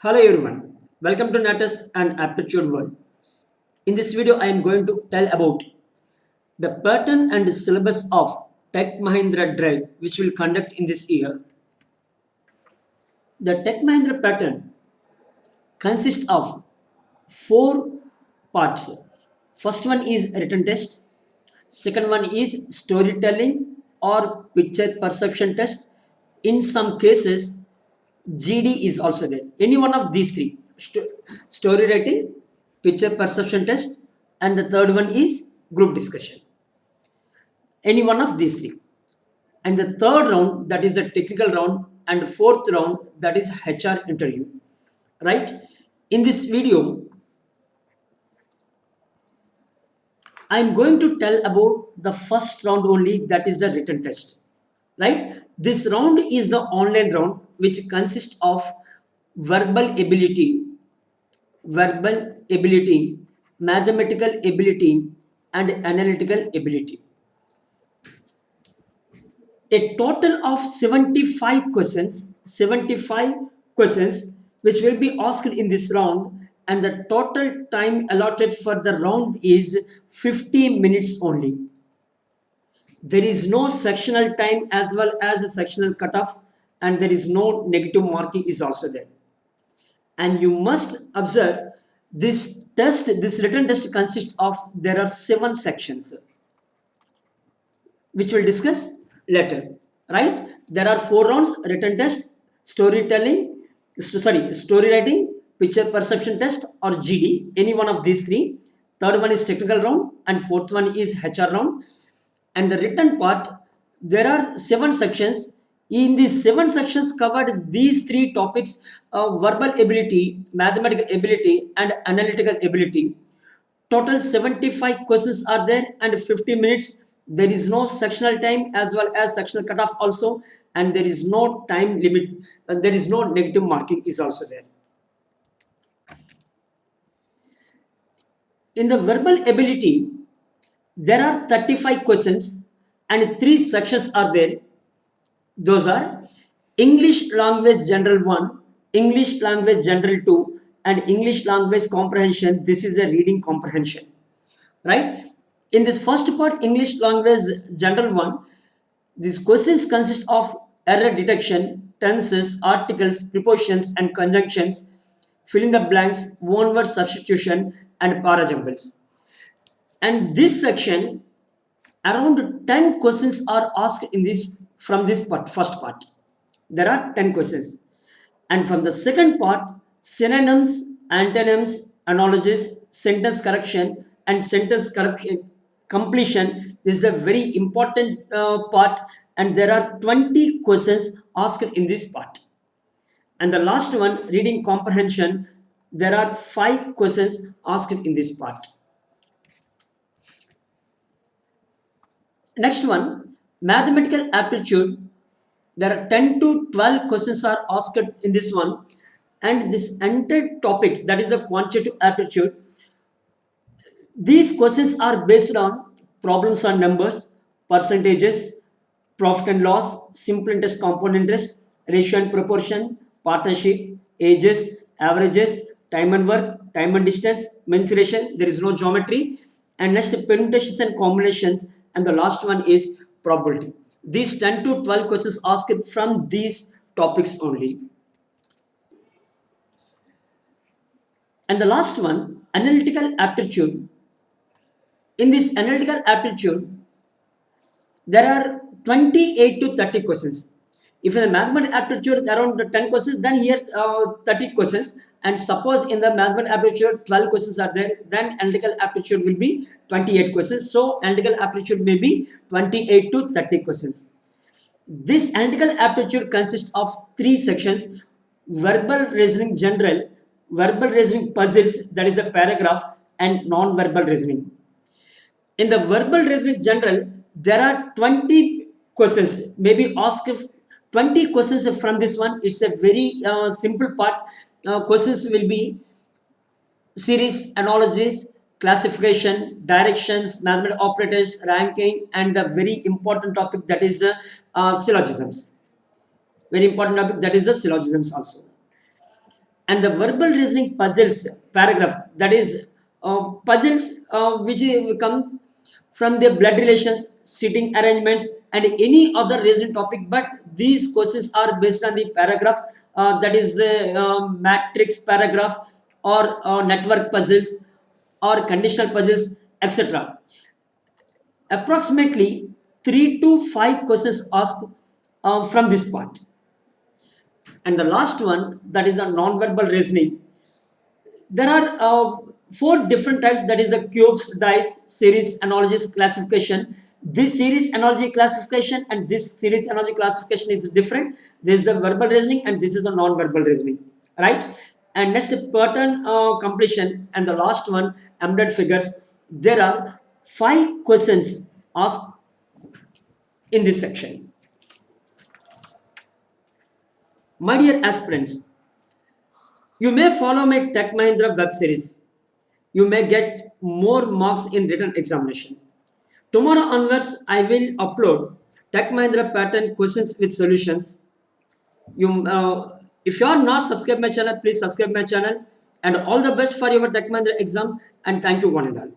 Hello everyone, welcome to Natus and Aptitude World. In this video, I am going to tell about the pattern and syllabus of Tech Mahindra Drive which will conduct in this year. The Tech Mahindra pattern consists of four parts. First one is written test, second one is storytelling or picture perception test. In some cases, GD is also there. Any one of these three, story writing, picture perception test, and the third one is group discussion. Any one of these three. And the third round, that is the technical round, and fourth round, that is HR interview. Right? In this video, I am going to tell about the first round only, that is the written test. Right? This round is the online round which consists of verbal ability, mathematical ability, and analytical ability. A total of 75 questions which will be asked in this round, and the total time allotted for the round is 50 minutes only. There is no sectional time as well as a sectional cutoff, and there is no negative marking is also there. And you must observe this written test consists of, there are 7 sections which we'll discuss later. Right? There are 4 rounds: written test, story writing, picture perception test, or GD. Any one of these three. Third one is technical round, and fourth one is HR round. And the written part, there are 7 sections. In these 7 sections covered these 3 topics: verbal ability, mathematical ability, and analytical ability. Total 75 questions are there, and 50 minutes. There is no sectional time as well as sectional cutoff also, and there is no time limit, and there is no negative marking is also there. In the verbal ability, there are 35 questions and 3 sections are there. Those are English language general 1, English language general 2, and English language comprehension. This is the reading comprehension. Right? In this first part, English language general 1, these questions consist of error detection, tenses, articles, prepositions, and conjunctions, fill in the blanks, one word substitution, and para jumbles. And this section, around 10 questions are asked in this from this first part. There are 10 questions. And from the second part, synonyms, antonyms, analogies, sentence correction, and sentence correction completion. This is a very important part, and there are 20 questions asked in this part. And the last one, reading comprehension, there are 5 questions asked in this part. Next one, mathematical aptitude. There are 10 to 12 questions are asked in this one, and this entire topic, that is the quantitative aptitude. These questions are based on problems on numbers, percentages, profit and loss, simple interest, compound interest, ratio and proportion, partnership, ages, averages, time and work, time and distance, mensuration. There is no geometry. And next, permutations and combinations. And the last one is probability. These 10 to 12 questions asked from these topics only. And the last one, analytical aptitude. In this analytical aptitude, there are 28 to 30 questions. If in the mathematical aptitude around 10 questions, then here 30 questions. And suppose in the mathematical aptitude 12 questions are there, then analytical aptitude will be 28 questions. So analytical aptitude may be 28 to 30 questions. This analytical aptitude consists of 3 sections: verbal reasoning general, verbal reasoning puzzles, that is the paragraph, and non-verbal reasoning. In the verbal reasoning general, there are 20 questions. Maybe ask 20 questions from this one. It's a very simple part. Questions will be series, analogies, classification, directions, mathematical operators, ranking, and the very important topic, that is the syllogisms. Very important topic, that is the syllogisms also. And the verbal reasoning puzzles paragraph, that is puzzles which comes from the blood relations, sitting arrangements, and any other reasoning topic, but these questions are based on the paragraph, that is the matrix paragraph, or network puzzles, or conditional puzzles, etc. Approximately 3 to 5 questions asked from this part. And the last one, that is the non-verbal reasoning. There are four different types, that is the cubes, dice, series, analogies, classification. This series analogy classification and this series analogy classification is different. This is the verbal reasoning and this is the non-verbal reasoning, right? And next, pattern completion, and the last one, embedded figures. There are 5 questions asked in this section. My dear aspirants, you may follow my Tech Mahindra web series. You may get more marks in written examination. Tomorrow onwards, I will upload Tech Mahindra pattern questions with solutions. If you are not subscribed my channel, please subscribe my channel. And all the best for your Tech Mahindra exam. And thank you one and all.